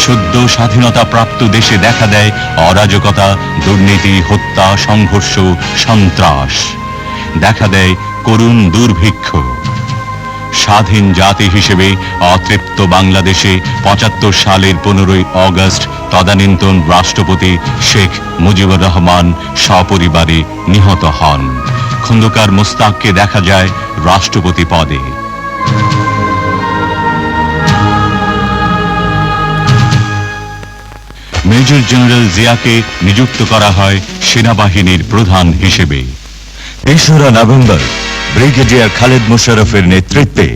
সদ্য স্বাধীনতা প্রাপ্ত দেশে দেখা দেয় অরাজকতা, দুর্নীতি, হত্যা, সংঘর্ষ, সন্ত্রাস। দেখা দেয় করুণ দুর্ভিক্ষ। স্বাধীন জাতি হিসেবে অতৃপ্ত বাংলাদেশে ৭৫ সালের ১৫ই অগস্ট তদানীন্তন রাষ্ট্রপতি শেখ মুজিবুর রহমান সপরিবারে নিহত হন। খন্দকার মোস্তাককে দেখা যায় রাষ্ট্রপতি পদে। মেজর জেনারেল জিয়াকে নিযুক্ত করা হয় সেনাবাহিনীর প্রধান হিসেবে। ৩রা নভেম্বর ব্রিগেডিয়ার খালেদ মোশাররফের নেতৃত্বে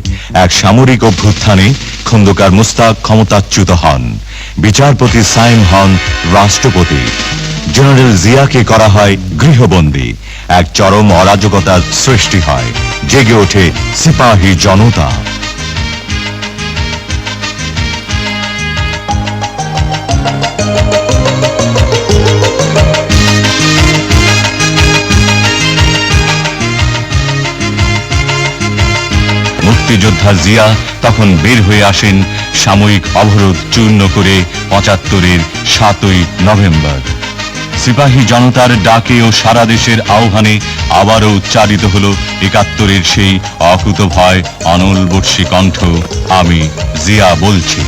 এক সামরিক অভ্যুত্থানে খন্দকার মোস্তাক ক্ষমতাচ্যুত হন। বিচারপতি সাইম হন রাষ্ট্রপতি। জেনারেল জিয়াকে করা হয় গৃহবন্দী। এক চরম অরাজকতার সৃষ্টি হয়। জেগে ওঠে সিপাহী জনতা। মুক্তিযোদ্ধা জিয়া তখন বের হয়ে আসেন সাময়িক অবরোধ চূর্ণ করে ৭৫-এর ৭ই নভেম্বর। সিপাহী জনতার ডাকে ও সারা দেশের আহ্বানে আবারও উচ্চারিত হল ৭১-এর সেই অকুতভয় অনলবর্ষী কণ্ঠ, আমি জিয়া বলছি।